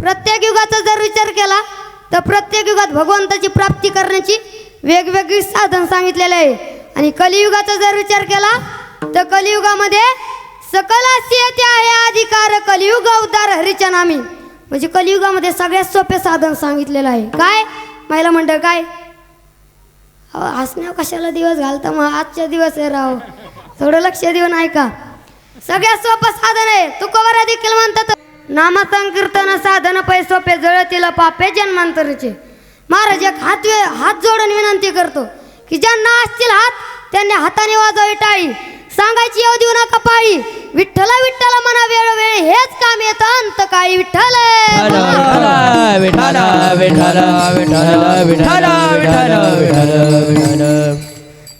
प्रत्येक युगाचा जर विचार केला तर प्रत्येक युगात भगवंताची प्राप्ती करण्याची वेगवेगळी साधन सांगितलेले आहे. आणि कलियुगाचा जर विचार केला तर कलियुगामध्ये सकलासी येते आहे अधिकार कलियुग अवतार हरीच्या नामी. म्हणजे कलियुगामध्ये सगळ्यात सोपे साधन सांगितलेलं आहे. काय महिला म्हणतं काय हसण्यावर कशाला दिवस घालता मग आजच्या दिवस आहे राव, थोडं लक्ष देऊन ऐका. सगळ्यात सोपं साधन आहे. तुकोबारा देखील म्हणतात नामसंकीर्तन साधन पै सोपे जळतील पापे जन्मांतरीचे. महाराज एक हात जोडून विनंती करतो की ज्यांना असतील हात त्यांनी हाताने वाजवावी टाळी. सांगायची येऊ देऊ नका पाळी. विठ्ठला विठ्ठला म्हणा वेळोवेळी हेच काम येतं अंत काळी. विठ्ठल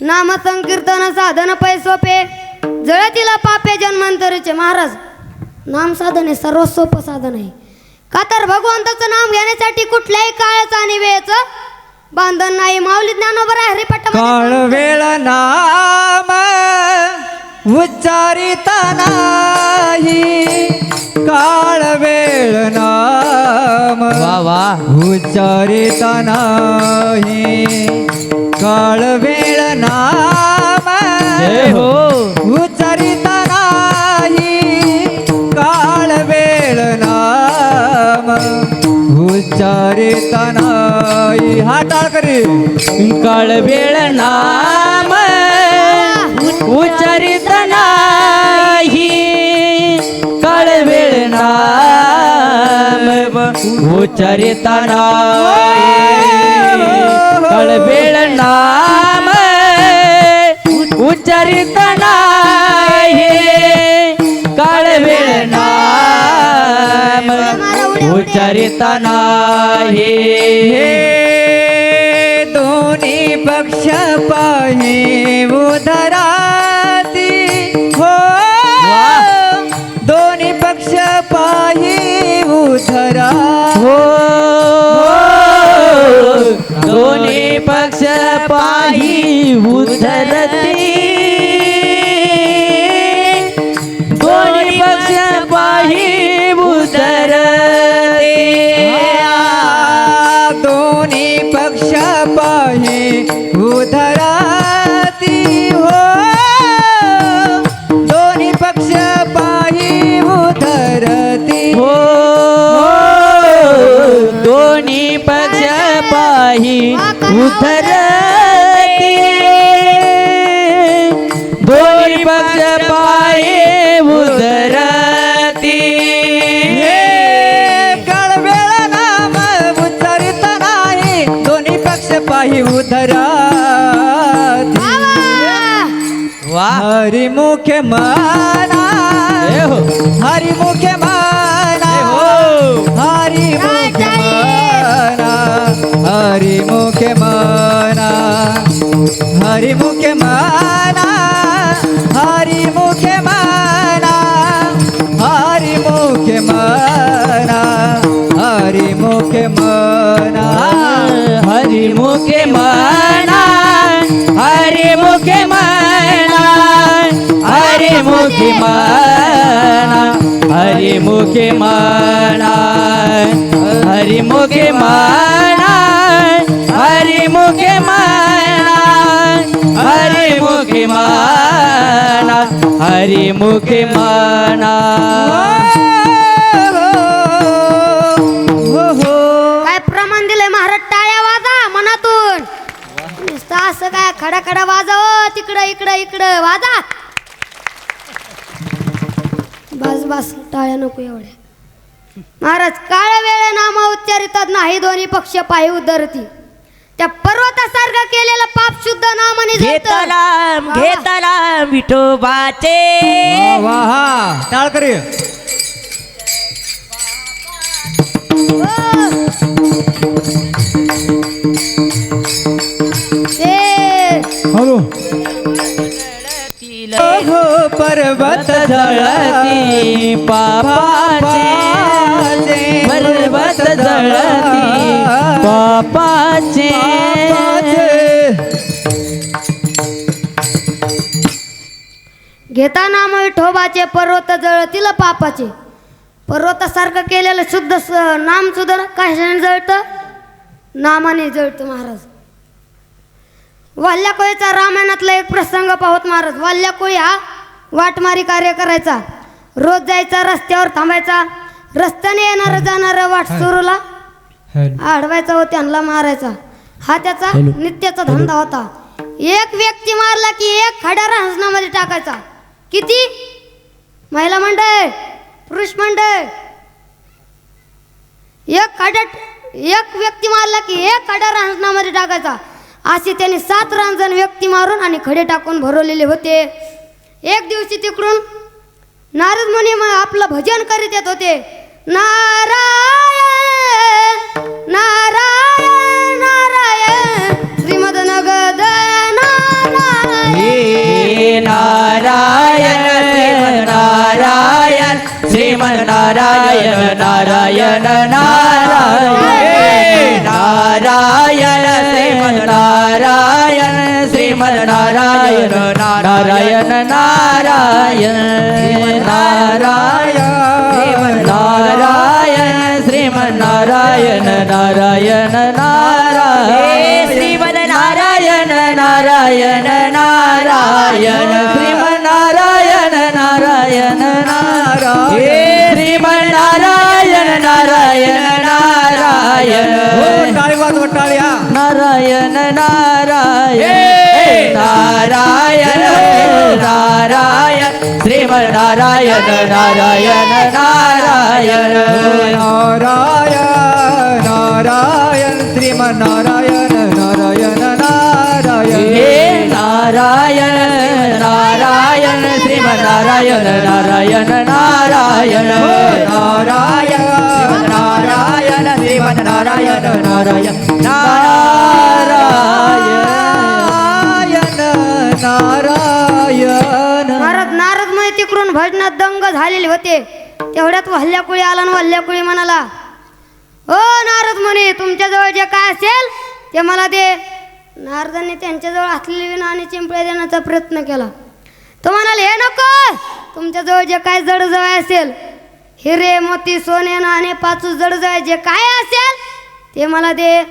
नाम संकीर्तन साधन पै सोपे जळतील पापे जन्मांतरीचे. महाराज नाम साधन हे सर्वात सोपं साधन आहे. का तर भगवंताचं नाम घेण्यासाठी कुठल्याही काळाचं आणि वेळेचं बांधन नाही. माऊली ज्ञानोबा हरिपट्ट काळ वेळ नाम उच्चारिता नाही. काळ वेळ नाम उच्चारिता नाही. काळ वेळ नाम उच्चारिता नाही. काळ वेळ नाम उच्चारिता नाही. हा टाळ करी. काळ वेळ नाम उच्चारित नाही. काळ वेळ नाम उच्चारित नाही. काळ वेळ नाम उच्चारित नाही. काळ वेळ नाम उच्चारित नाही. दोन्ही पक्ष पाहे उधराती हो. दोन्ही पक्ष पाहे उधरा हो. दोन्ही पक्ष पाही उधरती. दोन्ही पक्ष पाही उधरती. दोन्ही पक्ष पाहे उधराती हो. दोन्ही पक्ष पाहे उधरती हो. दोन्ही पक्ष पाही उधरती. दोन्ही पक्ष पाही उधरती. काळ वेळ नाम उच्चारित नाही. दोन्ही पक्ष पाही उधराती. वा हरिमुखे मना हरिमुखे मना हरिमुखे मना हरिमुखे मना हरिमुखे मना हरिमुखे मना हरिमुखे मना हरिमुखे मना हरिमुखे मना हरिमुखे मना हरिमुखे मना हरिमुखे मना हरिमुखे मना हरिमुखे मना हरिमुखे मना हरिमुखे मना. काय प्रमाण दिलंय महाराज. टाळ्या वाजा मनातून. नुसतं असं काय खडा खडा वाजावं तिकडं इकडं इकडं वाजा. बस बस टाळ्या नको एवढ्या. महाराज काळ वेळ नाम उच्चारितात नाही. दोन्ही पक्ष पायी उधरती. त्या पर्वतासारखं केलेलं पाप शुद्ध नामाने घेतला घेतला विठोबाचे. वाहा टाळ करी. हॅलो हो पर्वत जळती पापाचे. पर्वत जळती पापाचे. घेता नाम विठोबाचे पर्वत जळतील पापाचे. पर्वतासारखं केलेलं शुद्ध नाम सुद्धा कशाने जळतं? नामाने जळतं महाराज. वल्ल्याकोळीचा रामायणातला एक प्रसंग पाहत महाराज. वल्ल्याकोळी हा वाटमारी कार्य करायचा. रोज जायचा, रस्त्यावर थांबायचा, रस्त्याने येणारं जाणारं वाट सुरूला अडवायचा व त्यांना मारायचा. हा त्याचा नित्याचा धंदा होता. एक व्यक्ती मारला की एक खड्या रांजणामध्ये टाकायचा. किती? महिला मंडळ, पुरुष मंडळ. एक व्यक्ती मारला की एक खड्या रांजणामध्ये टाकायचा. असे त्यांनी 7 रांजण व्यक्ती मारून आणि खडे टाकून भरवलेले होते. एक दिवशी तिकडून नारद मुनी आपलं भजन करीत येत होते. नारायण नारायण नारायण श्रीमद नगद नारायण नारायण श्रीमन नारायण नारायण नारायण नारायण श्रीमन नारायण श्रीमन नारायण नारायण नारायण नारायण नारायण श्रीमन नारायण नारायण नारायण श्रीमन नारायण नारायण नारायण श्रीमन नारायण नारायण नारायण श्रीमन नारायण नारायण नारायण टाळी वाजवा, टाळ्या. नारायण नारायण नारायण नारायण श्रीमन नारायण नारायण नारायण नारायण नारायण श्रीमन नारायण नारायण नारायण हे नारायण नारायण श्रीमन नारायण नारायण नारायण नारायण नारायण श्रीमन नारायण नारायण नारायण नारद मुनी तिकडून भजनात दंग झालेले होते. तेवढ्यात वल्ल्याकोळी आला आणि वल्ल्याकोळी म्हणाला, ओ नारद मुनी, तुमच्याजवळ जे काय असेल ते मला दे. नारदांनी त्यांच्याजवळ असलेली विणा आणि चिंपळे देण्याचा प्रयत्न केला. तो म्हणाले, हे नको, तुमच्याजवळ जे काय जडजवळ असेल, हिरे मोती सोने नाणे पाचू जडजवळ जे काय असेल ते मला दे.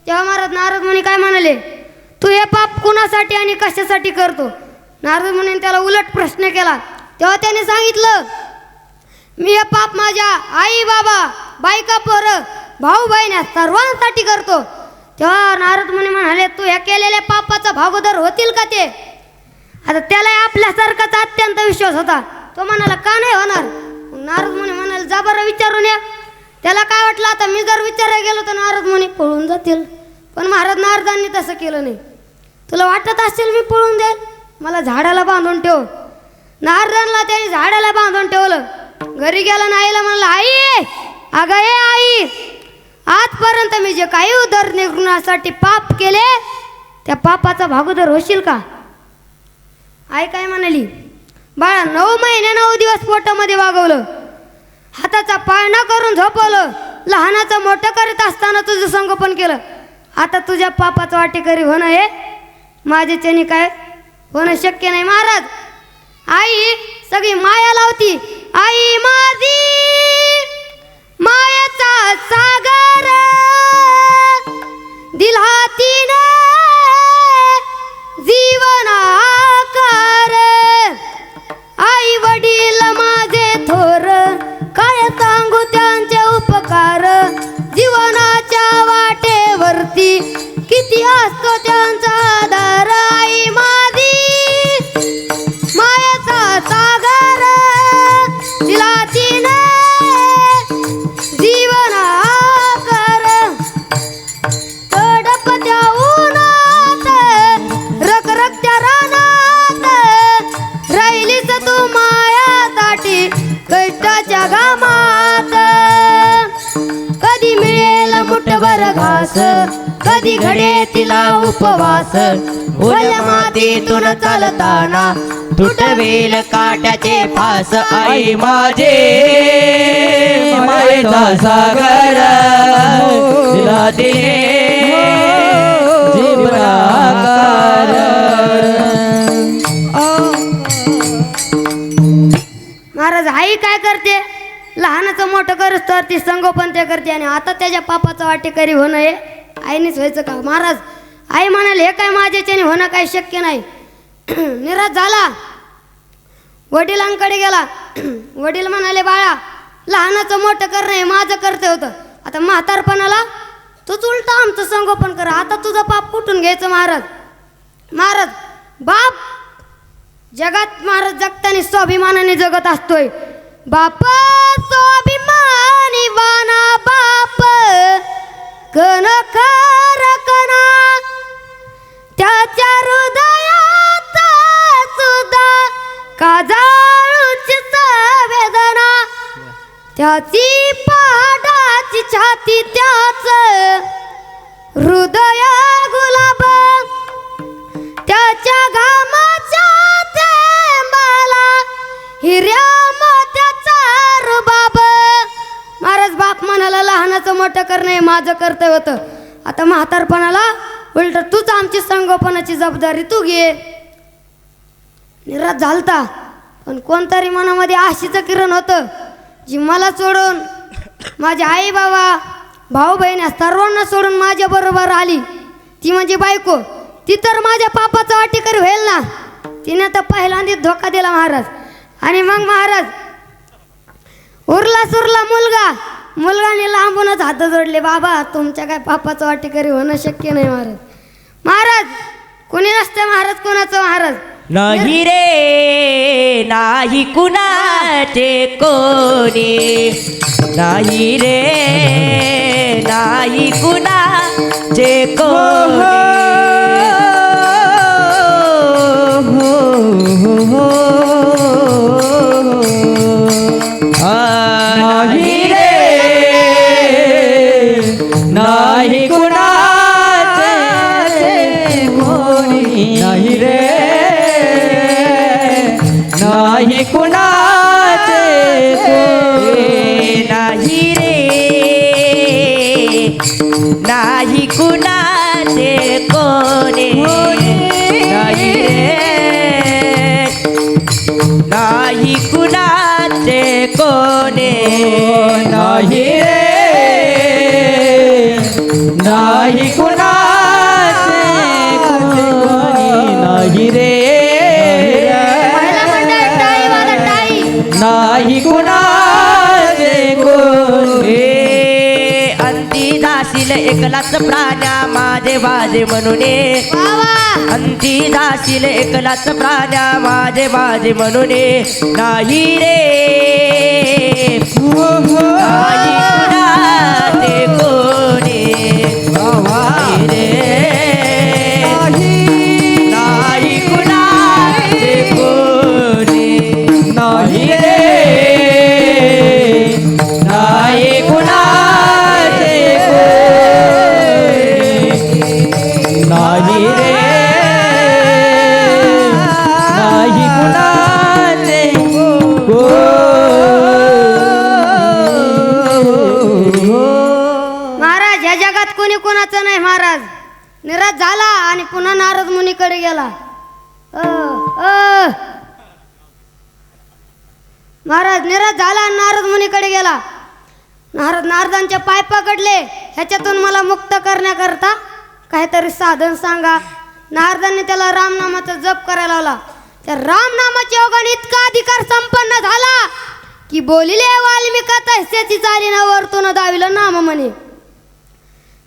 तेव्हा महाराज नारद मुनी काय म्हणाले, तू हे पाप कुणासाठी आणि कशासाठी करतो? नारद मुनीने त्याला उलट प्रश्न केला. तेव्हा त्याने सांगितलं, मी हे पाप माझ्या आई बाबा बायका पोरं भाऊ बहिण्या सर्वांसाठी करतो. तेव्हा नारद मुनी म्हणाले, तू ह्या केलेल्या पापाचा भागोदर होतील का ते? आता त्याला आपल्यासारखाच अत्यंत विश्वास होता. तो म्हणाला, का नाही होणार? नारद मुनी म्हणाले, जा बरं विचारून या. त्याला काय वाटलं, आता मी जर विचारायला गेलो तर नारद मुनी पळून जातील. पण महाराज नारदांनी तसं केलं नाही. तुला वाटत असेल मी पळून जाईल, मला झाडाला बांधून ठेव. नारदांना त्याने झाडाला बांधून ठेवलं. घरी गेला, आईला म्हणलं, आई अगं ए आई, आजपर्यंत मी जे काही उदरनिर्वाहासाठी पाप केले त्या पापाचा भागोदर होशील का? आई काय म्हणाली, बाळा 9 महिने 9 दिवस पोटामध्ये वागवलं, हाताचा पाळणा करून झोपवलं, लहानाचं मोठं करीत असताना तुझं संगोपन केलं. आता तुझ्या पापाचं वाटेकरी होणं हे माझ्याच्याने काय होणं शक्य नाही. महाराज आई सगळी माया लावती. आई माझी मायाचा सागर दिला तिने जीवनाकार. आई वडील माझे थोर, काय सांगू त्यांचे उपकार. जीवनाच्या वाटेवरती किती असतो त्यांचा आधार. आई माझी मायाचा सागर दिला तिने जीवनाकार. तडपत्या उन्हात रखरखत्या रानात राहिलीस तू मायासाठी कष्टाच्या घामात. कधी मिळेल मुठभर घास, कधी घडे तिला उपवास. ओल्या मातीतून चालताना तुटवेल काट्याचे फास. आई माझे मायेचा सागर दिला दे जीवनाकार. महाराज आई काय करते, लहानाचं मोठं करस तर ती संगोपन ते करते आणि आता त्याच्या पापाचं वाटेकरी होणं हे आईनेच व्हायचं का महाराज? आई म्हणाले हे काय माझ्याच्याने होणं काही शक्य नाही. निराश झाला, वडिलांकडे गेला. वडील म्हणाले बाळा लहानाचं मोठं करणं हे माझं कर्तव्य होतं, आता म्हातारपणाला तूच उलटा आमचं संगोपन कर, आता तुझं पाप कुठून घ्यायचं महाराज? महाराज बाप जगात महाराज जगताना स्वाभिमानाने जगत असतोय. बाप स्वाभिमानी वाना बाप कन खर कना त्याच्या हृदयात सुद्धा काजाळूची संवेदना त्याची पाडाची छाती त्याच हृदय गुलाब त्याच्या घामाच्या थेंबाला हिऱ्या मोत्याचा रुबाब. महाराज बाप म्हणाला लहानाचं मोठं करणं हे माझं कर्तव्य होतं, आता म्हातारपणाला उलट तूच आमची संगोपनाची जबाबदारी तू घे. निराश झालता, पण कोणतरी मनामध्ये आशेचं किरण होतं जी मला सोडून माझे आई बाबा भाऊ बहीण सर्वांना सोडून माझ्या बरोबर आली, ती म्हणजे बायको. ती तर माझ्या पापाचा वाटेकरी होईल ना, तिने तर पहिल्यांदा धोका दिला महाराज. आणि मग महाराज उरला सुरला मुलगाने लांबूनच हात जोडले, बाबा तुमच्या काय पापाचं वाटेकरी होणं शक्य नाही महाराज. महाराज कोणी नसतं महाराज कोणाचं महाराज? नाही रे नाही कुणाचे कोणी, नाही रे नाही कुणाचे कोणी. नाही रे नाही कुणाचे कोणी, नाही रे नाही कुणाचे कोणी, नाही रे नाही कुणाचे कोणी, नाही रे नाही कुणाचे कोणी, नाही रे नाही कुणाचे कोणी, नाही रे नाही कुणाचे कोणी. अंती जाशील एकलाच प्राण्या माझे वाजे म्हणून, अंती जाशील एकलाच प्राण्या माझे वाजे म्हणून, नाही रे नाही कुणाचे कोणी, नाही रे नाही कुणाचे कोणी, नाही रे नाही कुणाचे कोणी, नाही रे नाही कुणाचे कोणी. महाराज या जगात कोणी कोणाचं नाही महाराज. निराश झाला आणि पुन्हा नारद मुनीकडे गेला. महाराज निराश झाला आणि नारद मुनीकडे गेला. नारदांचे पाय पकडले, ह्याच्यातून मला मुक्त करण्याकरता काहीतरी साधन सांगा. नारदांनी त्याला रामनामाचा जप करायला लावला. त्या रामनामाच्या योगाने इतका अधिकार संपन्न झाला की बोलिले वाल्मिका तैसेची चाली न वर्तून दाविलं नाम म्हणे.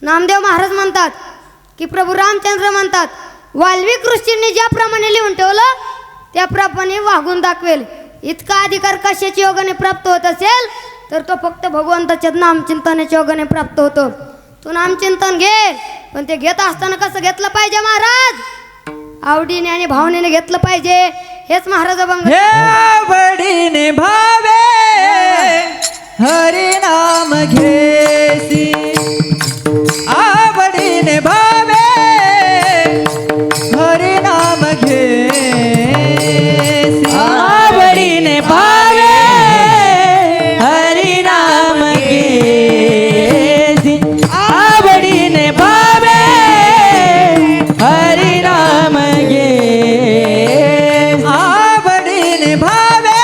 नामदेव महाराज म्हणतात की प्रभू रामचंद्र म्हणतात वाल्मिक ऋषींनी ज्याप्रमाणे लिहून ठेवलं त्याप्रमाणे वागून दाखवेल. इतका अधिकार कशाच्या योगाने प्राप्त होत असेल तर तो फक्त भगवंताच्या नामचिंतनाच्या योगाने प्राप्त होतो. तू नामचिंतन घे, पण ते घेत असताना कसं घेतलं पाहिजे महाराज? आवडीने आणि भावनेने घेतलं पाहिजे. हेच महाराज हे आवडीने भावे हरी नाम घेसी, आवडीने भावे हरी नाम घेसी, आवडीने भावे हरी नाम घेसी, आवडीने भावे हरी नाम घेसी, आवडीने भावे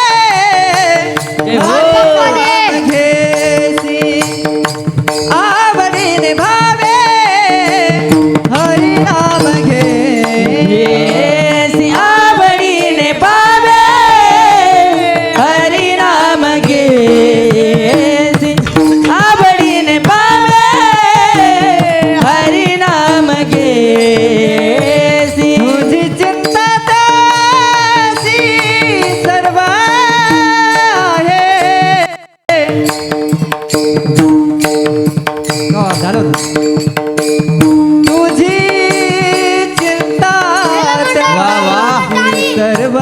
आवडीने भावे हरी नाम घे येसी आवडीने पावे हरी नाम घेसी आवडीने पावे हरी नाम घेसी तुझी चिंता त्याची सर्व आहे झालं तुझी चिंता वा वा सर्व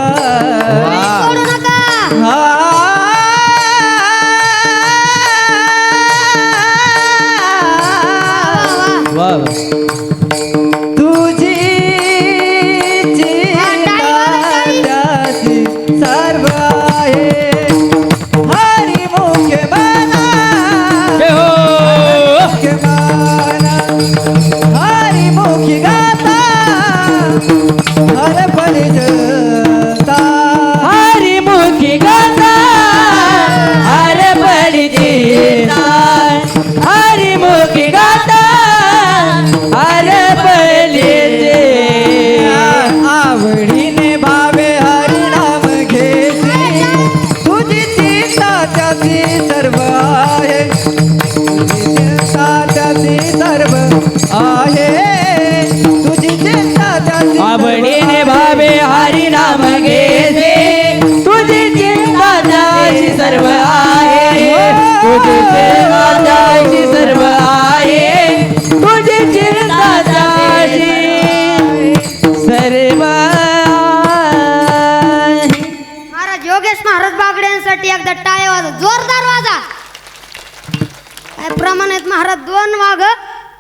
सोडू नका वा वा तुझी चिंता त्याची सर्व आहे हरी मुख्य मना जय हो मुख्य मना हरी मुखी गाता हर परी जता हरिमुखी गाता हर बळी देता हरिमुखी गाता हर बळी देता आवडीने भावे हरी नाम घेसी तुझी चिंता त्याची सर्व आहे तुझी चिंता त्याची सर्व आहे तुझी चिंता त्याची आवडीने भावे हरी नाम घेते तुझी चिंता त्याची सर्व आहे तुझी चिंता त्याची सर्व आहे तुझी चिंता त्याची सर्व आहे. महाराज योगेश महाराज बागडे यांसाठी एकदा टाळ्या वाजा जोरदार वाजा काय प्रमाण आहेत महाराज 2 वाघ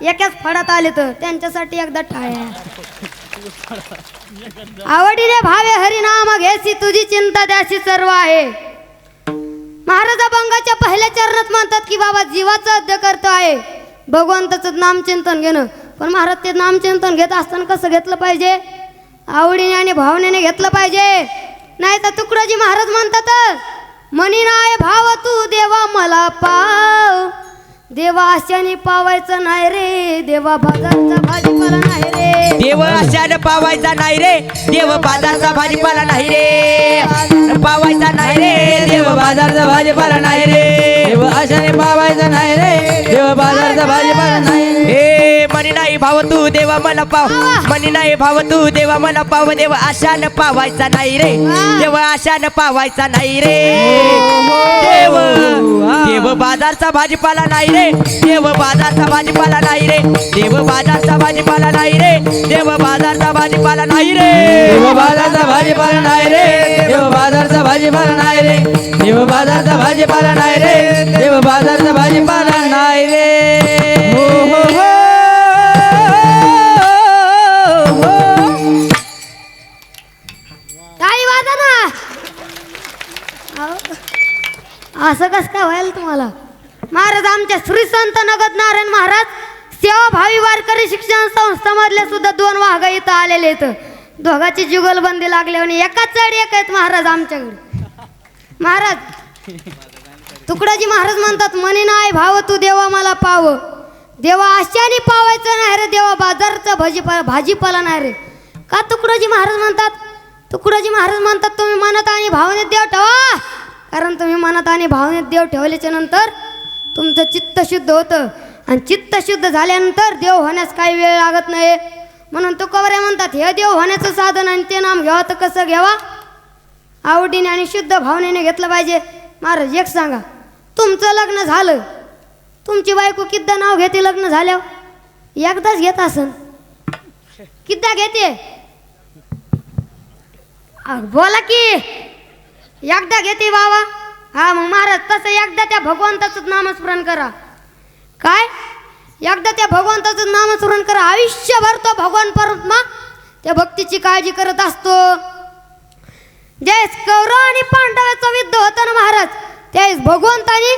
एकाच फडात आले तर त्यांच्यासाठी एकदा टाळ्या आवडीने भावे हरिनाम घेसी तुझी चिंता त्याची सर्व आहे महाराज अभंगाच्या पहिल्या चरणात म्हणतात की बाबा जीवाचं अध्य करतो आहे भगवंताचं नामचिंतन घेणं पण महाराज ते नामचिंतन घेत असताना कसं घेतलं पाहिजे आवडीने आणि भावनेने घेतलं पाहिजे नाही तर तुकडोजी महाराज म्हणतात मनी नाही भाव तू देवा मला पाव देवा आशाने पावायचं नाही रे देवा बाजारचा भाजीपाला नाही रे देव आशानं पावायचा नाही रे देव बाजारचा भाजीपाला नाही रे पावायचा नाही रे देव बाजारचा भाजीपाला नाही रे देव आशाने पावायचा नाही रे देव बाजारचा भाजीपाला नाही हे मनी नाही भाव तू देवा मला पाव मनी नाही भाव तू देवा मला पाव देव आशानं पावायचा नाही रे देव आशानं पावायचा नाही रे देव देव बाजारचा भाजीपाला नाही रे देव बाजारचा भाजीपाला नाही रे देव बाजारचा भाजीपाला नाही रे देव बाजारचा भाजीपाला नाही रे देव बाजारचा भाजीपाला नाही रे देव बाजारचा भाजीपाला नाही रे देव बाजारचा भाजीपाला नाही रे देव बाजारचा भाजीपाला नाही रे हो हो हो टाळी वाजा ना अहो, असं कसं काय व्हायला तुम्हाला महाराज आमच्या श्री संत नगद नारायण महाराज सेवा भावी वारकरी शिक्षण संस्थामधले सुद्धा 2 वाघ इथं आलेले आहेत दोघांची जुगलबंदी लागली आणि एकाच चढ एक आहेत महाराज आमच्याकडे महाराज तुकडोजी महाराज म्हणतात मनी नाही भाव तू देवा मला पाव देवा आशाने पावायचं नाही रे देवा बाजारचा भाजीपाला नाही रे का तुकडोजी महाराज म्हणतात तुम्ही मनात आणि भावनेत देव ठेवा कारण तुम्ही मनात आणि भावनेत देव ठेवल्याच्या नंतर तुमचं चित्त शुद्ध होतं आणि चित्त शुद्ध झाल्यानंतर देव होण्यास काही वेळ लागत नाही म्हणून तुकोबरे म्हणतात हे देव होण्याचं साधन आणि ते नाम घ्यावं तर कसं घ्यावा आवडीने आणि शुद्ध भावनेने घेतलं पाहिजे महाराज एक सांगा तुमचं लग्न झालं तुमची बायको किद्दा नाव घेते लग्न झाल्यावर एकदाच घेत असन किद्दा घेते बोला की एकदा घेते बाबा हा मग महाराज तसं एकदा त्या भगवंताचं नामस्मरण करा काय एकदा त्या भगवंताचं नामस्मरण करा आयुष्यभर तो भगवान परमात्मा त्या भक्तीची काळजी करत असतो ज्यावेळेस कौरव आणि पांडवाचं युद्ध होतं ना महाराज त्यावेळेस भगवंताने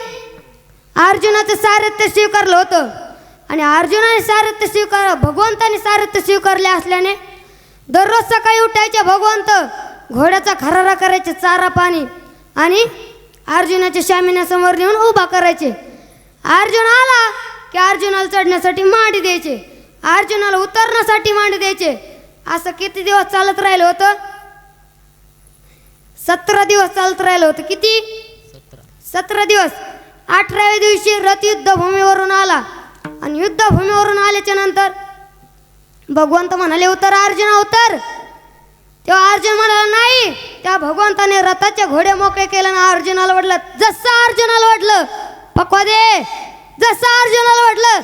अर्जुनाचं सारथ्य स्वीकारलं होतं आणि अर्जुनाने भगवंताने सारथ्य स्वीकारले असल्याने दररोज सकाळी उठायचे भगवंत घोड्याचा खरारा करायचे चारा पाणी आणि अर्जुनाच्या शामिन्यासमोर नेऊन उभा करायचे अर्जुन आला की अर्जुनाला चढण्यासाठी मांडी द्यायचे, अर्जुनाला उतरण्यासाठी मांडी द्यायचे. असं किती दिवस चालत राहिलं होतं? 17 दिवस चालत राहिलं होतं. किती? 17 दिवस. 18व्या दिवशी रथ युद्धभूमीवरून आला आणि युद्धभूमीवरून आल्याच्या नंतर भगवंत म्हणाले उतर अर्जुना उतर. तेव्हा अर्जुन म्हणाला नाही. त्या भगवंताने रथाचे घोडे मोकळे केले ना अर्जुनाला वाटलं, जसं अर्जुनाला वाटलं पकवा दे, जसं अर्जुनाला वाटलं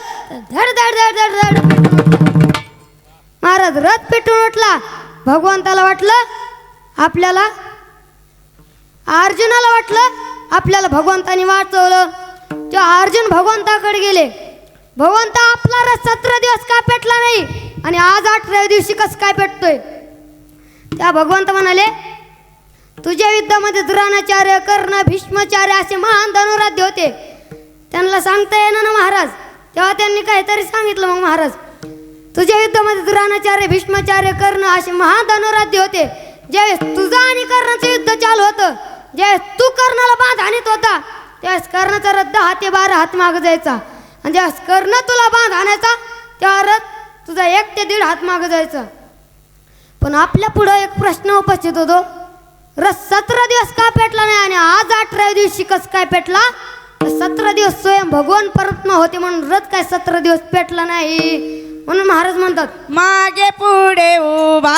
धड धड धड धड धड महाराज रथ पेटून उठला. भगवंताला वाटलं आपल्याला, अर्जुनाला वाटलं आपल्याला भगवंताने वाचवलं. तेव्हा अर्जुन भगवंताकडे गेले. भगवंता आपला रथ 17 दिवस का पेटला नाही आणि आज 18व्या दिवशी कसं काय पेटतोय? त्या भगवंत म्हणाले तुझ्या युद्धामध्ये द्रोणाचार्य, कर्ण, भीष्माचार्य असे महान धनुराध्य होते. त्यांना सांगता येणार ना महाराज. तेव्हा त्यांनी काहीतरी सांगितलं. मग महाराज तुझ्या युद्धामध्ये द्रोणाचार्य, भीष्माचार्य, कर्ण असे महान धनुराध्य होते. ज्यावेळेस तुझं आणि कर्णाचं युद्ध चालू होतं, ज्यावेळेस तू कर्णाला बांध आणत होता त्यावेळेस कर्णाचा रथ 10 ते 12 हात मागं जायचा आणि ज्यावेळेस कर्ण तुला बांध आणायचा तेव्हा रथ तुझा 1 ते 1.5 हात मागं जायचा. पण आपल्या पुढं एक प्रश्न उपस्थित होतो, रथ 17 दिवस का पेटला नाही आणि आज 18व्या दिवशी कसं काय पेटला? 17 दिवस स्वयं भगवान परमात्मा होते म्हणून रथ काय 17 दिवस पेटला नाही. म्हणून महाराज म्हणतात मागे पुढे उभा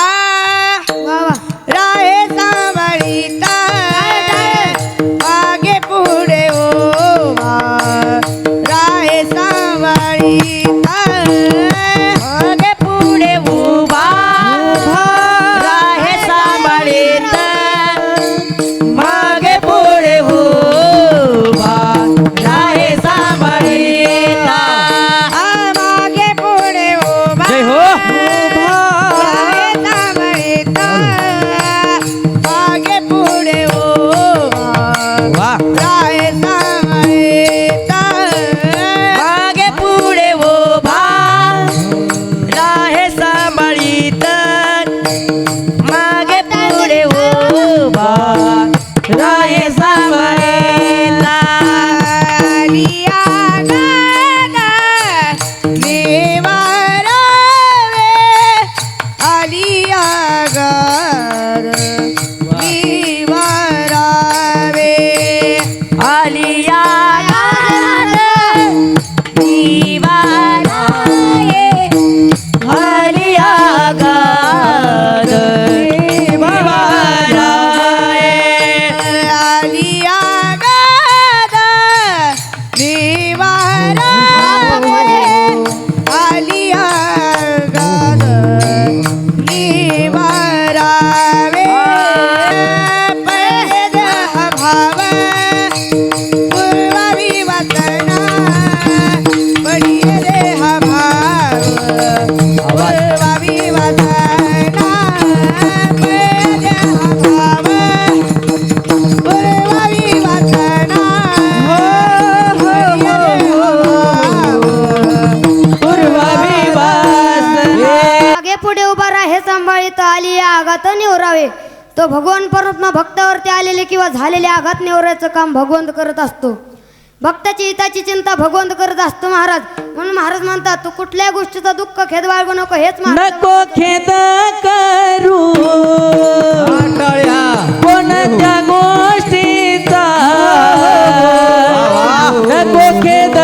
वा वा राहे सांभाळीता, मागे पुढे उभा राहे सांभाळीता, मागे पुढे उभा राहे सांभाळीत, मागे पुढे उभा राहे सांभाळीत. मागे पुढे उभा जय हो. राहे सांभाळीता, मागे पुढे उभा वा. राहे सांभाळीता, मागे पुढे उभा राहे सांभाळीत, मागे पुढे उभा राहे सांभाळीत. आलिया गाना निवारावे, आलिया गार निवारावे, आलिया गार निवाराये, आलिया गार निवाराये. आलिया गाना निवारावे, आलिया गाना निवारावे. पैद भाव पूर्वावी वासना, बढिय देह भाव पूर्वावी वासना, पैद भाव पूर्वावी वासना, बढिय देह भाव पूर्वावी वासना. मागे पुढे उभा राहे सांभाळीत, आली या आघात निवरावे. तो भगवान परमात्मा भक्तावरती आलेले किंवा झालेले आघात निवरायचं काम भगवंत करत असतो. भक्ताची हिताची चिंता भगवंत करत असतो महाराज. म्हणून महाराज म्हणतात तू कुठल्या गोष्टीचा दुःख खेद बाळगू नको. हेच महाराज नको खेद करू कोणत्या गोष्टीचा, नको खेद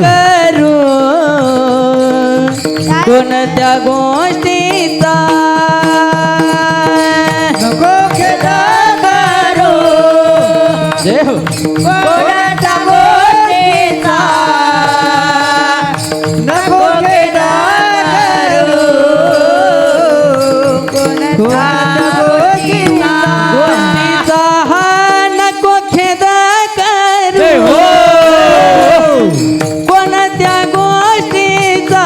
करू कोणत्या गोष्टीचा, नको खेद करू जय हो. कोणत्या गोष्टीचा, नको खेद करू कोणत्या गोष्टीचा, हा नको खेद करू कोणत्या गोष्टीचा,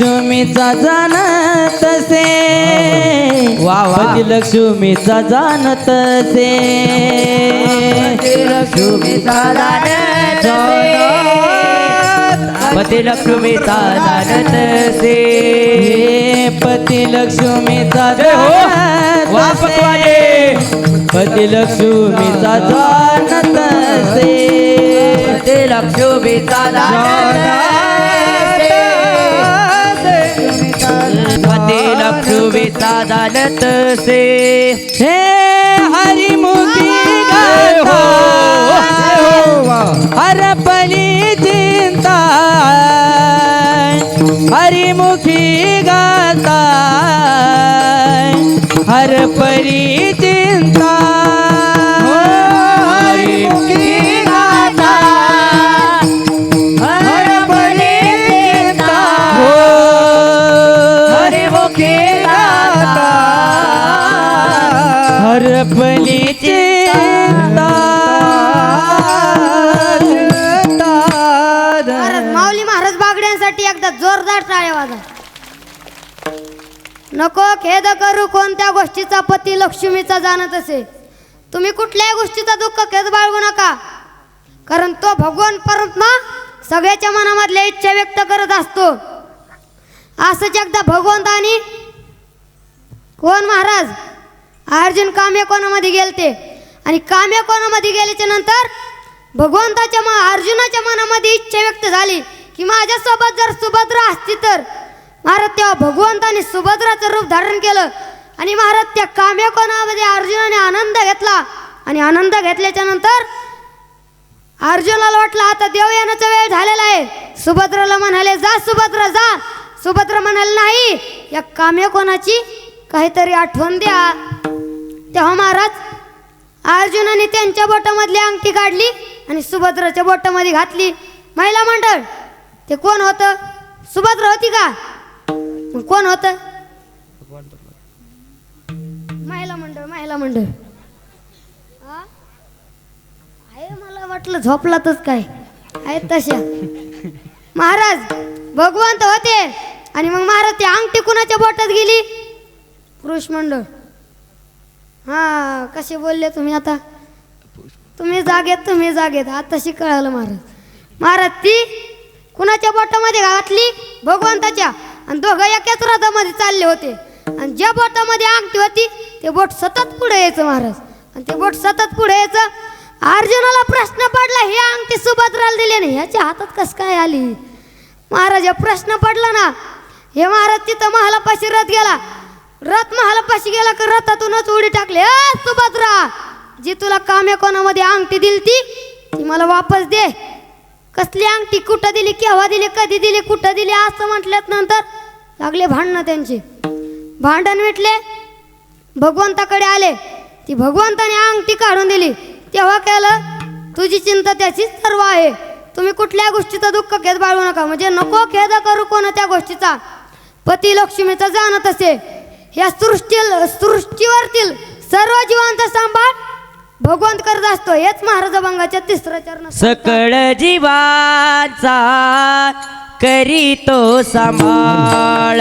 लक्ष्मीचा जाणत से वा वा. पती लक्ष्मीचा जाणत से लक्ष्मीचा जाणत पती लक्ष्मीचा जाणत से पती लक्ष्मीचा जाणत वा पकवाने. पती लक्ष्मीचा जाणत से ते लक्ष्मीचा पती लक्ष्मीचा जाणत से हे हरिमुखी गाता हरपली चिंता हरिमुखी गाता हरपली चिंता हरिमुखी गाता हरपली चिंता हो हरिमुखी गाता हरपली चिंता महाराज माऊली महाराज बागड्यांसाठी एकदा जोरदार टाळ्या वाजा. नको खेद करू कोणत्या गोष्टीचा पती लक्ष्मीचा जाणत असे. तुम्ही कुठल्याही गोष्टीचा दुःख खेद बाळगू नका, कारण तो भगवान परमात्मा सगळ्याच्या मनामधल्या इच्छा व्यक्त करत असतो. असंच एकदा भगवंतानी कोण महाराज अर्जुन काम्य कोणामध्ये गेलते आणि काम्य कोणामध्ये गेल्याच्या नंतर भगवंताच्या अर्जुनाच्या मनामध्ये इच्छा व्यक्त झाली की माझ्यासोबत जर सुभद्रा असती तर. महाराज तेव्हा भगवंताने सुभद्राचं रूप धारण केलं आणि महाराज त्या काम्य कोणामध्ये अर्जुनाने आनंद घेतला आणि आनंद घेतल्याच्या नंतर अर्जुनाला वाटलं आता देव येण्याचा वेळ झालेला आहे. सुभद्राला म्हणाले जा सुभद्रा जा. सुभद्रा म्हणाले नाही, या काम्य कोणाची काहीतरी आठवण द्या. तेव्हा महाराज अर्जुनाने त्यांच्या बोटामधली अंगठी काढली आणि सुभद्राच्या बोटामध्ये घातली. महिला मंडळ ते कोण होतं? सुभद्रा होती का? मग कोण होतं? महिला मंडळ. महिला मंडळ हा? आहे, मला वाटलं झोपलातच काय आहे तशा. महाराज भगवंत होते आणि मग महाराज ते अंगठी कुणाच्या बोटात गेली? पुरुष मंडळ. हा कसे बोलले तुम्ही आता? तुम्ही जागेत आताशी कळालं महाराज. महाराज ती कुणाच्या बोटामध्ये घातली? भगवंताच्या. आणि दोघं एकाच रथामध्ये चालले होते आणि ज्या बोटामध्ये अंगठी होती ते बोट सतत पुढे यायचं महाराज. आणि ते बोट सतत पुढे यायचं. अर्जुनाला प्रश्न पडला, ही अंगठी सुभद्राला दिली नाही ह्याच्या हातात कस काय आली? महाराज प्रश्न पडला ना. हे महाराज तिथं महालापाशी रथ गेला. रथ महालापाशी गेला की रथातूनच उडी टाकले. सुभद्रा, जी तुला काम्य कोणामध्ये अंगठी दिलती ती मला वापस दे. कसली अंगठी? कुठं दिली? केव्हा दिली? कधी दिली? कुठं दिली? असं म्हटल्यात नंतर लागले भांडणं. त्यांचे भांडण मिटले, भगवंताकडे आले. ती भगवंताने अंगठी काढून दिली. तेव्हा केलं तुझी चिंता त्याचीच सर्व आहे. तुम्ही कुठल्या गोष्टीचं दुःख खेद बाळगू नका. म्हणजे नको खेद करू कोणत्या गोष्टीचा. पती लक्ष्मीचा जाणत असे. या सृष्टीवरतील सर्व जीवांचा सांभाळ भगवंत करत असतो. हेच महाराज अभंगाच्या 3ऱ्या चरणात. सकळ जीवाचा करीतो सांभाळ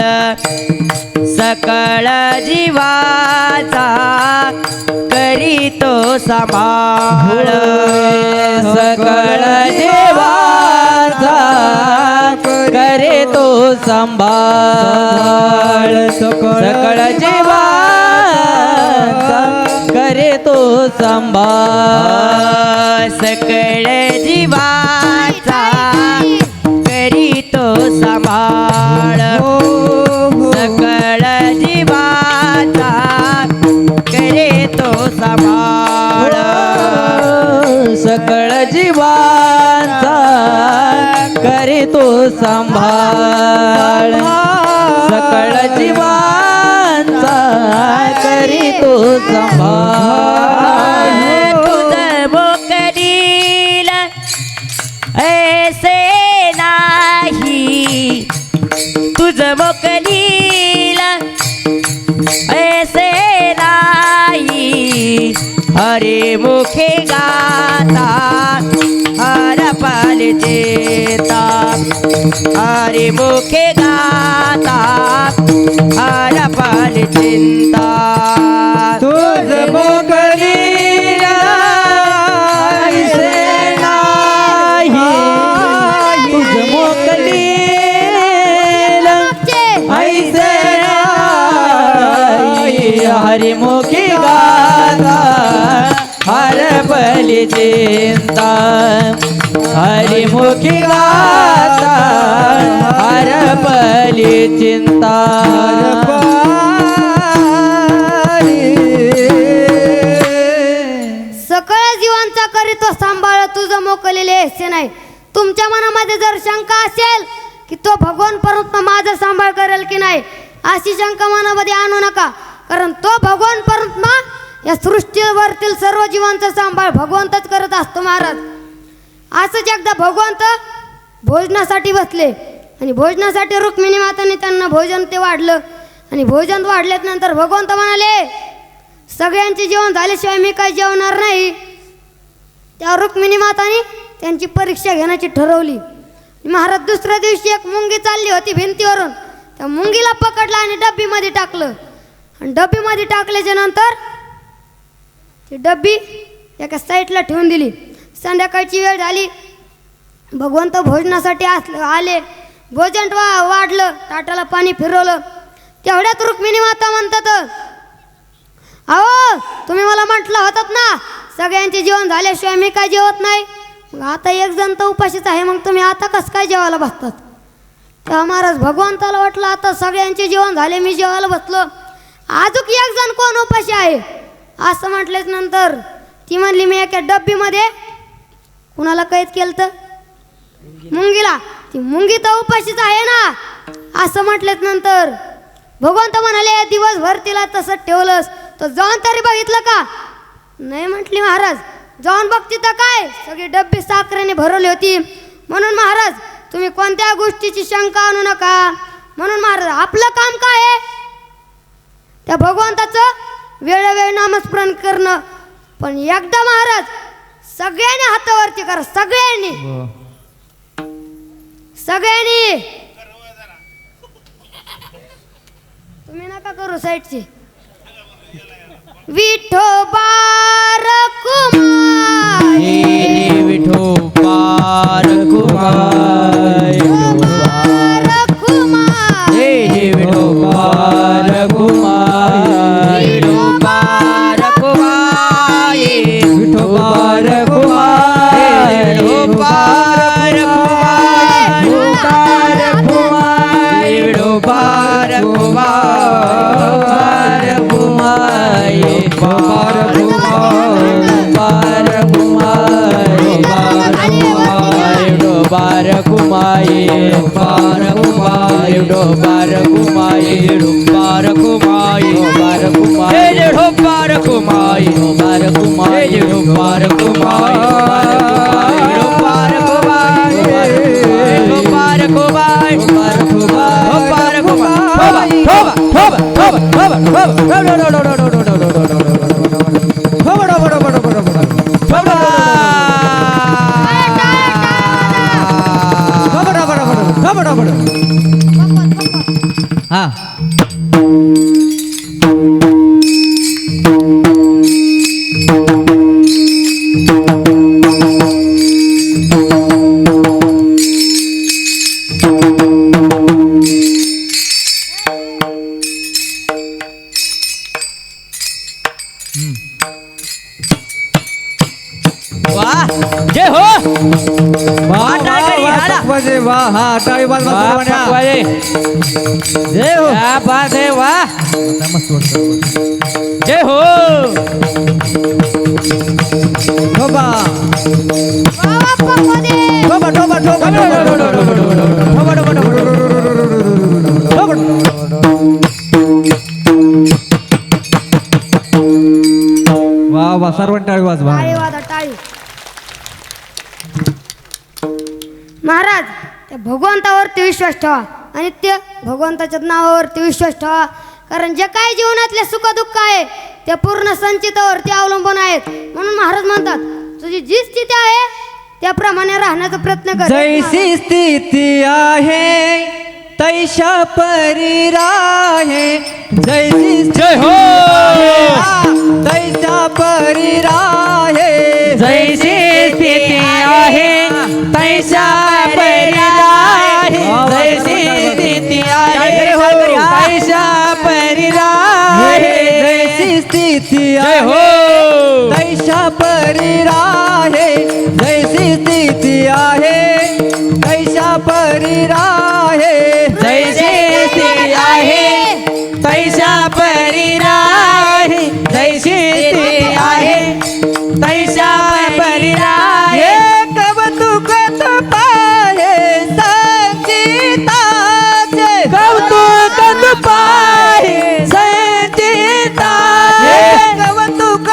सकळ जीवाचा करीतो सांभाळ सकळ जीवाचा करीतो सांभाळ सकळ जीवाचा करीतो सांभाळ सकळ जीवाचा करीतो सांभाळ सकळ जीवाचा करीतो सांभाळ सकळ जीवाचा करीतो सांभाळ सकळ जीवाचा करीतो सांभाळ तुझ मोकरीला ऐसे नाही तुझ मोकलीला ऐसे नाही हरे मुखे गाता हर पाल चेता हरे मुखे गाता चिंता तुझ मोकळी ऐसे नाही तुझ मोकली ऐसे नाही हरिमुखी गाता हरपली चिंता हरिमुखी गाता हरपली चिंता सकळ जीवांचा करीतो सांभाळ तुझं मोकलेले हिस्से नाही. तुमच्या मनामध्ये जर शंका असेल की तो भगवान परमात्मा माझा सांभाळ करेल की नाही, अशी शंका मनामध्ये आणू नका. कारण तो भगवान परमात्मा या सृष्टीवरतील सर्व जीवांचा सांभाळ भगवंतच करत असतो महाराज. असंच एकदा भगवंत भोजनासाठी बसले आणि भोजनासाठी रुक्मिणी माताने त्यांना भोजन ते वाढलं आणि भोजन वाढल्यानंतर भगवंत म्हणाले सगळ्यांचे जेवण झाल्याशिवाय मी काही जेवणार नाही. त्या रुक्मिणी माताने त्यांची परीक्षा घेण्याची ठरवली. महाराज दुसऱ्या दिवशी एक मुंगी चालली होती भिंतीवरून, त्या मुंगीला पकडलं आणि डब्बीमध्ये टाकलं आणि डब्बीमध्ये टाकल्याच्या नंतर ती डब्बी एका साईडला ठेवून दिली. संध्याकाळची वेळ झाली, भगवंत भोजनासाठी आले. भोजन वाढलं, ताटाला पाणी फिरवलं. तेवढ्यात रुक्मिणी माता म्हणतात अहो तुम्ही मला म्हटलं होतात ना सगळ्यांचे जेवण झाल्याशिवाय मी काय जेवत नाही. मग आता एक जण तर उपाशीच आहे, मग तुम्ही आता कसं काय जेवायला बसतात. तेव्हा महाराज भगवंताला वाटलं आता सगळ्यांचे जेवण झाले, मी जेवायला बसलो, अजून एक जण कोण उपाशी आहे. असं म्हटल्याच नंतर ती म्हणली मी एका डब्बीमध्ये कुणाला कैद केलं तर मुंगीला. ती मुंगी तर उपाशीच आहे ना. असं म्हटल्याच नंतर भगवंत म्हणाले दिवसभर तिला तसंच ठेवलंस तर जाऊन तरी बघितलं का. नाही म्हटली महाराज. जाऊन बघती तर काय सगळी डब्बी साखरेने भरवली होती. म्हणून महाराज तुम्ही कोणत्या गोष्टीची शंका आणू नका. म्हणून महाराज आपलं काम काय आहे त्या भगवंताचं वेळोवेळी नामस्मरण करणं. पण एकदा महाराज सगळ्यांनी हातावरती करा, सगळ्यांनी सगळ्यांनी. तुम्ही नका करू साईडची. विठोबा रखुमाई विठोबा रखुमाई विठोबा रखुमाई विठोबा रखुमाई विठोबा रखुमाई विठोबा रखुमाई विठोबा रखुमाई हा वाह जय हो टाळी जय हो क्या बात है वाह जय हो ठोबा ठोबा ठोबा वा वा सर्वांनी टाळी वाजवा. टाळी वाजा टाळी. महाराज त्या भगवंतावरती विश्वास ठेवा आणि त्या भगवंताच्या नावावरती विश्वास ठेवा. कारण जे काय जीवनातले सुखदुःख आहे ते पूर्ण संचितावरती अवलंबून आहेत. म्हणून महाराज म्हणतात तुझी जी स्थिती आहे त्याप्रमाणे राहण्याचा प्रयत्न कर. जैसी स्थिती आहे तैशा परी राहे जैसी जय हो तैशा परी राहे जैसी स्थिती आहे तैशा परी आहे जैसी स्थिती आहे तैशा परी आहे जैसी स्थिती जय हो तैशा परी राहे जैसी स्थिती आहे तैशा परी राहे जैसी स्थिती आहे तैशा परी आहे जैसी स्थिती आहे तैशा परी आहे कौतुक पाहे संचिताचे कौतुक पाहे संचिताचे कौतुक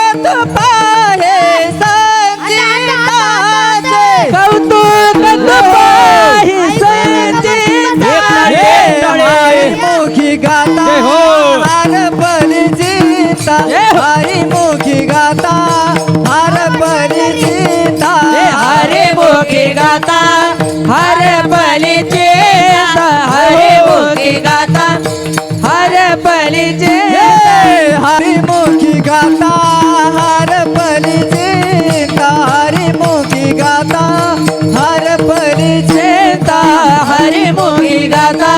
पाहे संचिताचे कौतुक पाहे संचिताचे मुखी गाता हार परिचिता हरी मुखी गाता हार परिचिता हरे मुखी गाता हर बलीचे हरे मुखी गाता हर बलीचे हरी मुखी गाता हार परिचिता हरी मुखी गाता हार परिचिता हरे मुखी गाता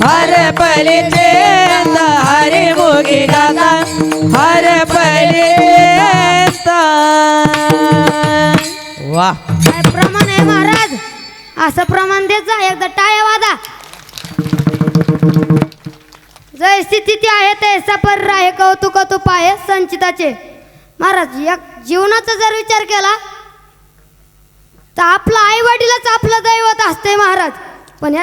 हर बलीचे हरे मुखी गाता हर बलीचा वाह काय प्रमाण आहे महाराज असं प्रमाण देत जा एकदा टाळ्या वादा जय स्थिती आहे ते सपर आहे कौतुक तुप आहे संचिताचे महाराज या जीवनाचा जर विचार केला तर आपलं आई वडीलच आपलं दैवत असते महाराज पण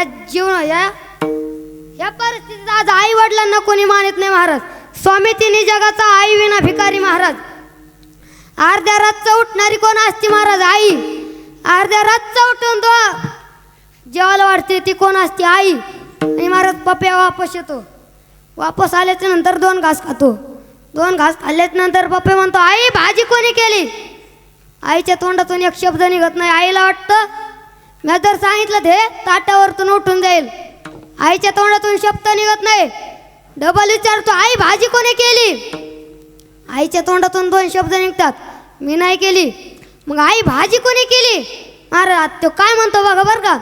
या परिस्थितीत आज आई वडिलांना कोणी मानित नाही महाराज स्वामी तिन्ही जगाचा आई विना भिकारी महाराज अर्ध्या रातचं उठणारी कोण असते महाराज आई अर्ध्या रातचं उठून तो जेवायला वाटते ती कोण असते आई आणि महाराज पप्या वापस येतो वापस आल्याच्या नंतर 2 घास खातो 2 घास खाल्ल्याच्या नंतर पप्पे म्हणतो आई भाजी कोणी केली आईच्या तोंडातून एक शब्द निघत नाही आईला वाटतं मी जर सांगितलं ते ताटावरतून उठून जाईल आईच्या तोंडातून शब्द निघत नाही डबल विचारतो आई भाजी कोणी केली आईच्या तोंडातून 2 शब्द निघतात मी नाही केली मग आई भाजी कोणी केली महाराज तो काय म्हणतो बघा बरं का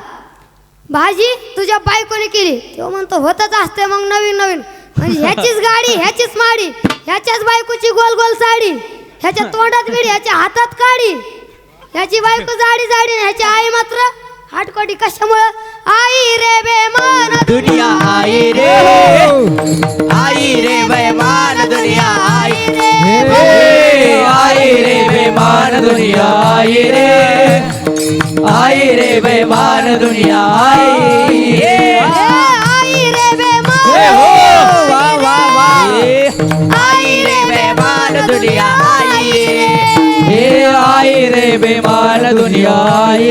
भाजी तुझ्या बायकोने केली तो म्हणतो होतच असते मग नवीन नवीन म्हणजे ह्याचीच गाडी ह्याचीच माडी ह्याच्याच बायकोची गोल गोल साडी ह्याच्या तोंडात बिडी ह्याच्या हातात काडी ह्याची बायको जाडी जाडी ह्याची आई मात्र हाटकोटी कशामुळं आई रे बेमान दुनिया आई रे बेमान दुनिया आई रे आई रे बेमान दुनिया आई रे बेमान दुनिया आई रे बेमान वाह वाह वाह आई रे बेमान दुनिया आई रे बेमान दुनिया आई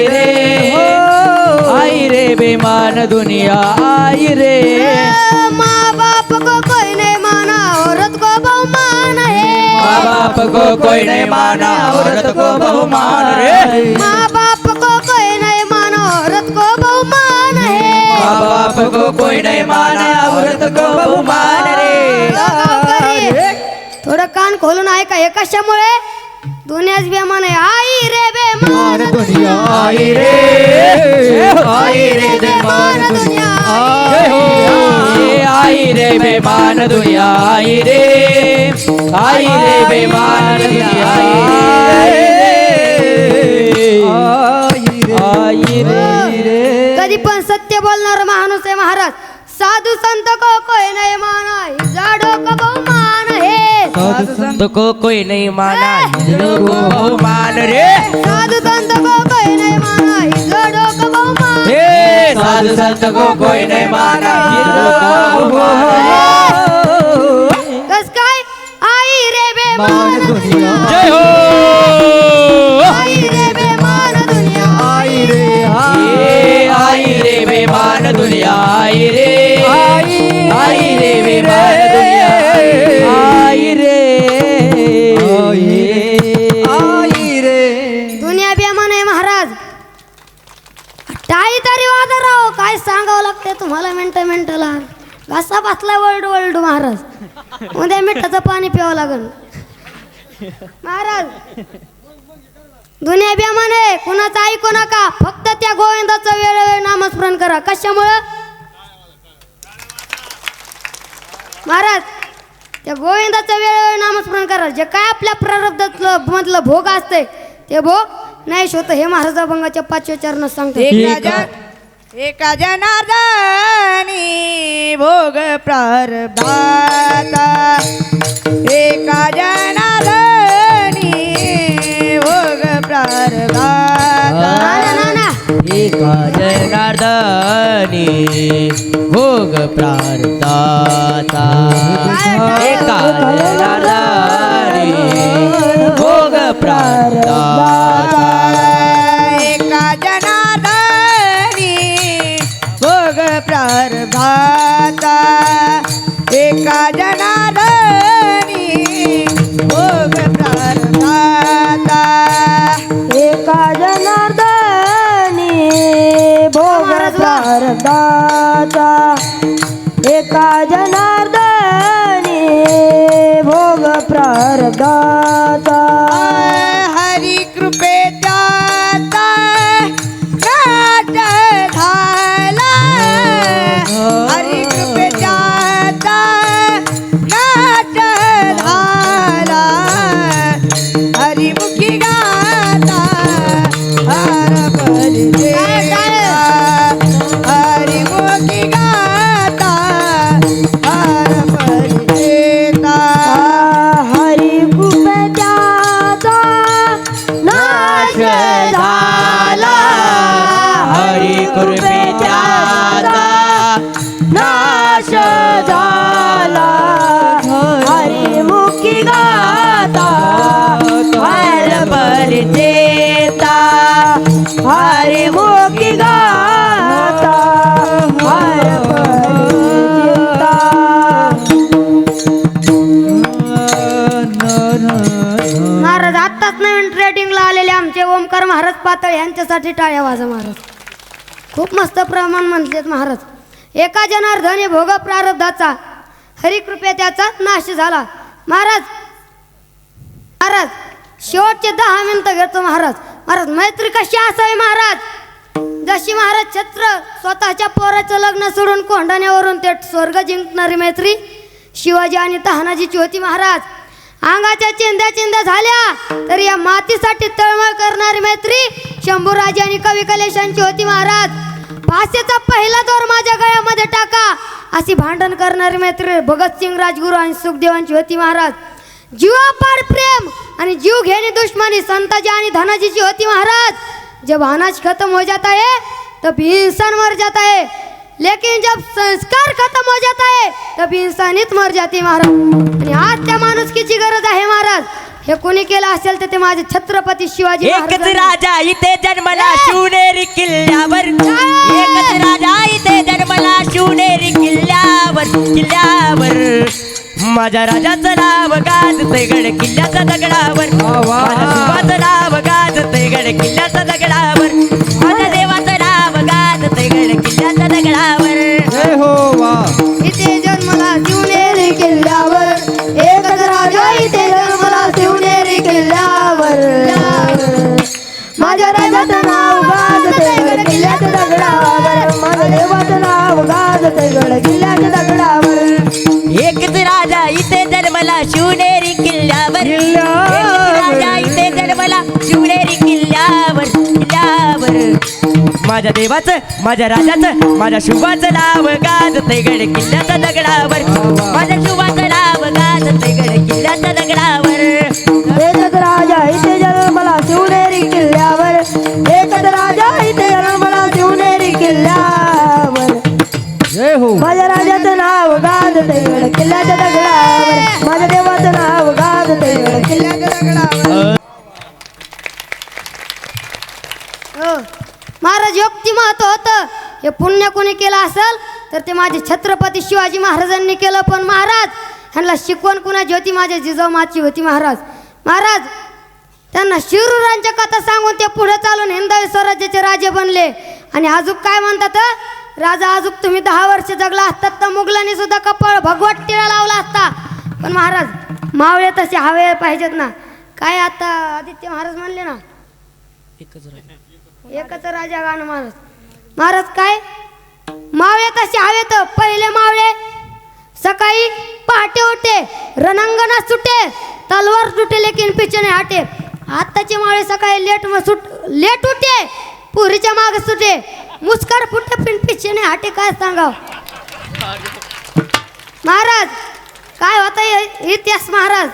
रे बेमान दुनिया आई रे माँ बाप को कोई नहीं माना औरत को बहुमान है माँ बाप को कोई नहीं माना औरत को बहुमान रे माँ बाप को कोई नहीं माना औरत को बहुमान है माँ बाप को कोई नहीं माना औरत को बहुमान रे थोडं कान खोलून ऐका हे कशामुळे दुनियाच बेमान आहे आई रे बेमान दुनिया आई रे बेमान दुनिया आई रे बेमान दुनिया आई रे बेमान दुनिया आई रे कधी पण सत्य बोलणार माणूस आहे महाराज साधू संत को कोई नहीं माना जाडो को बहुमान है साधु संत को कोई नहीं माना हिजड़ों को बहुमान रे साधु संत को कोई नहीं माना जाडो को बहुमान हे साधु संत को कोई नहीं माना हिजड़ों को बहुमान कस काय आई रे बेमान दुनिया जय हो आई रे बेमान दुनिया आई रे बेमान दुनिया आई रे बेमान दुनिया आई रे दुनिया बेमान आहे महाराज टाळी तरी वाजा राव काय सांगावं लागते तुम्हाला मिनटं कसा बसला वर्ल्ड वर्ल्ड महाराज उद्या मिठाचं पाणी प्यावं लागल महाराज दुनिया बेमान आहे कुणाचं ऐकू नका फक्त त्या गोविंदाचं वेळोवेळी नामस्मरण करा कशामुळं महाराज त्या गोविंदाचं वेळोवेळी नामस्मरण करा जे काय आपल्या प्रारब्धातलं मधलं भोग असते ते भोग नाही होत हे महाराज अभंगाच्या 5व्या चरणात सांगतात एका जनार्दनी भोग प्रारब्धाता एका जनार्दनी भोग प्रारब्धाता ना एका जनार्दनी भोग प्रारब्धाचा एका जनार्दनी भोग प्रारब्धाचा एका जनार्दनी भोग प्रारब्धाता एका जनार्दनी भोग प्रारब्धाता एका जनार्दनी भोग प्रारब्धाचा एका जनार्दनी भोग प्रारब्धाचा हरी कृपे त्याचा नाट झाला हरी कृपे त्याचा नाट झाला हरिमुखी गाता हर परिदेता हरिमुखी गाता हर परिदेता हरी कृपेचा नाश झाला हरी कृपेचा नाश झाला हरी मुखी गाता हर परिचेता हरी मुखी गाता हर परिचेता महाराज आत्ताच नवीन ट्रेडिंगला आलेले आमचे ओमकार महाराज पातळ यांच्यासाठी टाळ्या वाजा महाराज खूप मस्त प्रमाण म्हणलेत महाराज एका जनार्दनी भोग प्रारब्धाचा हरिकृपे त्याचा नाश झाला महाराज महाराज शेवटचे 10 मिनिटं घेतो महाराज महाराज मैत्री कशी असावी महाराज जशी महाराज छत्र स्वतःच्या पोराचं लग्न सोडून कोंढाण्यावरून ते स्वर्ग जिंकणारी मैत्री शिवाजी आणि तहानाजीची होती महाराज अंगाच्या चिंध्या चिंध्या झाल्या तर या मातीसाठी तळमळ करणारी मैत्री शंभूराजे आणि कवी कलेशांची होती महाराज फासेचा पहिला दोर माझ्या गळ्यामध्ये टाका अशी भांडण करणारी मैत्री भगतसिंग राजगुरू आणि सुखदेवांची होती महाराज जीवापाड प्रेम आणि जीव घेणे दुश्मनी संताजी आणि धनाजीची होती महाराज जब अनाज खत्म हो जाता है तब इंसान मर जाता है लेकिन जब संस्कार खत्म हो जाता है तब इंसानियत मर जाती है महाराज आणि आज त्या माणुसकीची गरज आहे महाराज हे कोणी केलं असेल तर ते माझे छत्रपती शिवाजी एकच महाराज राजा इथे जन्मला शिवनेरी किल्ल्यावर एकच राजा इथे जन्मला शिवनेरी किल्ल्यावर माझ्या राजाचं नाव गाजतंय गड किल्ल्याच्या दगडावर माझ्या शिवाचं नाव गाजतंय गड किल्ल्याच्या दगडावर माझ्या देवाचं नाव गाजतंय गड किल्ल्याच्या दगडावर जय हो वा इथे जन्मला शिवनेरी किल्ल्यावर एकच राजा इथे जन्मला शिवनेरी किल्ल्यावर माझ्या राजाचं नाव गाजते गड किल्ल्याच्या दगडावर माझ्या देवाचं नाव गाजते गड किल्ल्याच्या दगडावर एकच राजा इथे जन्मला शिवनेरी किल्ल्यावर एकच राजा इथे जन्मला शिवनेरी किल्ल्यावर माझ्या देवाचं माझ्या राजाचं माझ्या शुभाचं नाव गाजतंय गड किल्ल्याच्या दगडावर माझ्या शुभाचं नाव गाजतंय गड किल्ल्याच्या दगडावर एकच राजा इथे जन्मला शिवनेरी किल्ल्यावर एकच राजा इथे जन्मला शिवनेरी किल्ल्यावर जय हो माझ्या राजाचं नाव गाजते गड किल्ल्याच्या दगडावर माझ्या देवाचं नाव गाजते गड किल्ल्याच्या दगडावर हो महाराज योक्ती महत्व होतं हे पुण्य कोणी केलं असेल तर ते माझे छत्रपती शिवाजी महाराजांनी केलं पण महाराज ह्यांना शिकवण कुणाची होती माझ्या जिजाऊमाची होती महाराज महाराज त्यांना शिरूरांच्या कथा सांगून ते पुढे चालून हिंदवी स्वराज्याचे राजे बनले आणि अजून काय म्हणतात राजा अजून तुम्ही 10 वर्ष जगला असतात तर मुघलांनी सुद्धा कपाळ भगवत टिळा लावला असता. पण महाराज मावळे तसे हवे पाहिजेत ना. काय आता आदित्य महाराज म्हणले ना एकच राजा गाणं महाराज. महाराज काय मावळे तसे हवे तर पहिले मावळे सकाळी पहाटे उठे रणांगणात सुटे तलवार सुटे लेकिन पिछे नाही हटे. आत्ताचे मावळे सकाळी लेट उठे पुरीच्या मागे सुटे मुस्कार फुटे पिन पिछे नाही हटे. काय सांगाव महाराज काय होता इतिहास महाराज.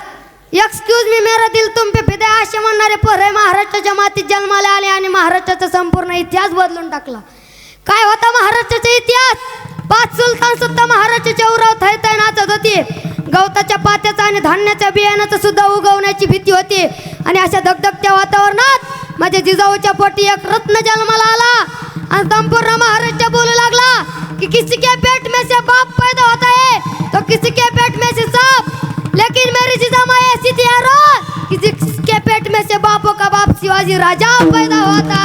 एक्सक्यूज मी मेरा दिल तुम पे फिदा असे म्हणणारे पोरे महाराष्ट्राच्या मातीत जन्माला आले आणि महाराष्ट्राचा संपूर्ण इतिहास बदलून टाकला. काय होता महाराष्ट्राचा इतिहास. 5 सुलतान सुद्धा महाराष्ट्राच्या उराव थैथै नाचत होती. गवताच्या पात्याचा आणि धान्याच्या बियाण्याचं सुद्धा उगवण्याची भीती होती. आणि अशा धगधगत्या वातावरणात माझ्या जिजाऊच्या पोटी एक रत्न जन्माला आला आणि संपूर्ण महाराष्ट्र बोलू लागला कि किसी के पेट में से बाप पैदा होता है तो किसी के पेट में से सांप. लेकिन मेरी जिजामाई ऐसी थी यारो किसी के पेट में से बापों का बाप शिवाजी राजा पैदा होता.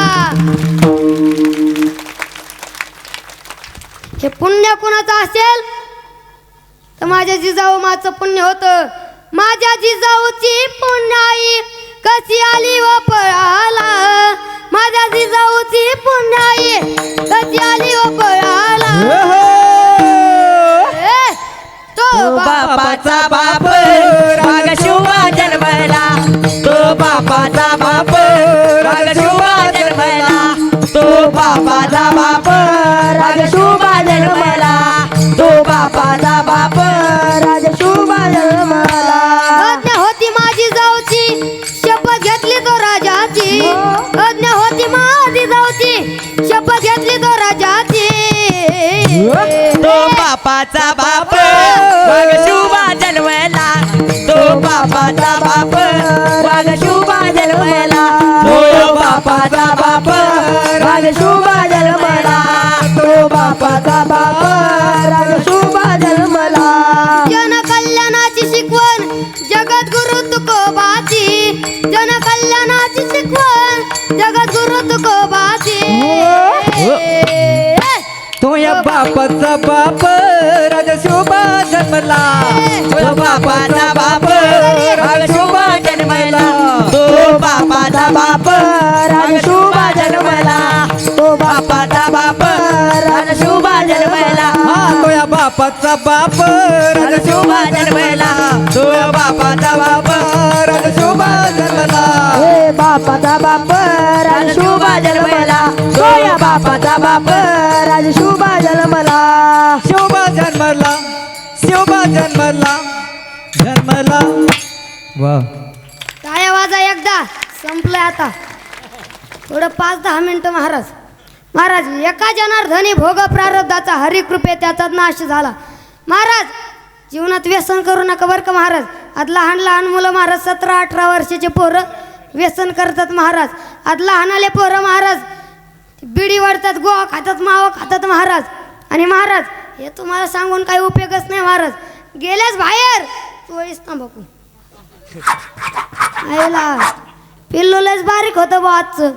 हे पुण्य कुणाचं असेल तर माझ्या जिजाऊ माचं पुण्य होतं. माझ्या जिजाऊची पुण्याई कशी आली व पळाला. माझ्या जिजाऊची पुण्याई कशी आली व पळाला. तो बापाचा बाप राग शिवा जन्मला. तो बापाचा बाप राग शिवा जन्मला. तो बापाचा बाप राजशुभा जन्मला. तो बापाचा बाप राजशुभा जन्मला. आज्ञा होती माझी जाऊची शपथ घेतली तो राजाची. आज्ञा होती माझी जाऊची शपथ घेतली तो राजाची. तो बापाचा बाप राग शिवा जन्मला. तो बापाचा बाप राग शिवा जन्मला. तो बापाचा बाप राजशुभा जन्मला. तो बापाचा बाप राजशुभा जन्मला. जन कल्याणाची शिकवण जगद्गुरु तुकोबाची. जन कल्याणाची शिकवण जगद्गुरु तुकोबाची. तो या बापाचा बाप राजशोभा जन्मला. तो बापाचा बाप राग शिवा जन्मला. तो बापाचा बाप राग शिवा जन्मला. तो बापाचा बाप राग शिवा जन्मला. हा तो या बापाचा बाप राजशोभा जन्मला. तो बापाचा बाप राजशोभा जन्मला. हे बापाचा बाप राजशुभा जन्मला. तो या बापाचा बाप राजशुभा जन्मला. शोभा जन्मला. शोभा जन्मला. जन्मला. वा टाळ्या वाजा एकदा संपलंय आता. थोडं 5-10 मिनिटं महाराज. महाराज एका जनार्दनी भोग प्रारब्धाचा हरिकृपे त्याचा नाश झाला. महाराज जीवनात व्यसन करू नका बरं का महाराज. आज लहान लहान मुलं महाराज 17-18 वर्षाचे पोरं व्यसन करतात महाराज. आज लहानाले पोरं महाराज बिडी वाढतात गोवा खातात मावा खातात महाराज. आणि महाराज हे तुम्हाला सांगून काही उपयोगच नाही महाराज. गेलेच बाहेर तू वळीस ना बघू आईला पिल्लू लयच बारीक होतं बा आजचं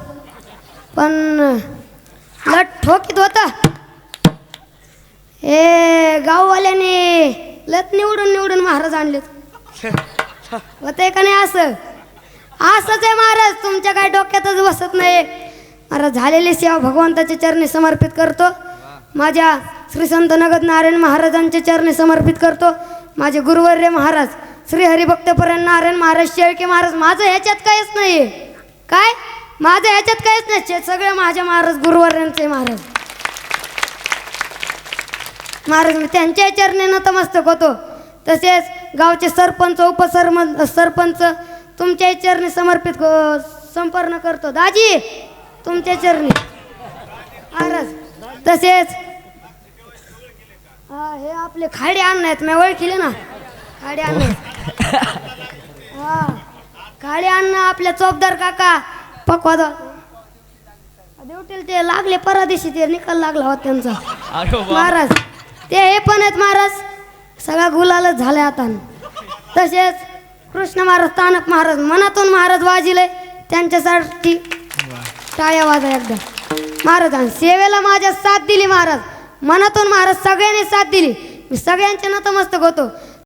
पण लट ठोकीत होतं. हे गाववाल्याने लत निवडून महाराज आणलेत होतंय का नाही. असंच आहे महाराज. तुमच्या काय डोक्यातच बसत नाही महाराज. झालेली सेवा भगवंताच्या चरणी समर्पित करतो. माझ्या श्री संत नगद नारायण महाराजांच्या चरणी समर्पित करतो. माझे गुरुवर्य महाराज श्री हरिभक्तपरायण नारायण महाराज शेळके महाराज. माझं ह्याच्यात काहीच नाही. काय माझं ह्याच्यात काहीच नाही. सगळे माझ्या महाराज गुरुवर्यांचे महाराज. महाराज मी त्यांच्या चरणी नतमस्तक होतो. तसेच गावचे सरपंच सरपंच तुमच्या चरणी समर्पित संपर्ण करतो. दाजी तुमच्या चरणी महाराज. तसेच हे आपले खाडे अण्णा आहेत मी ओळखीले ना. खाडे अण्णा हा खाडे अण्णा आपल्या चोपदार काका पकवाद ड्युटीला ते लागले परदेशी ते निकाल लागला होता त्यांचा महाराज. ते हे पण आहेत महाराज. सगळा गुलालच झालाय आता. तसेच कृष्ण महाराज तानक महाराज मनातून महाराज वाजिले त्यांच्यासाठी टाळ्या वाजा एकदा महाराज. सेवेला माझ्या साथ दिली महाराज. मनातून महाराज सगळ्यांनी साथ दिली मी सगळ्यांचे नतमस्तक होतो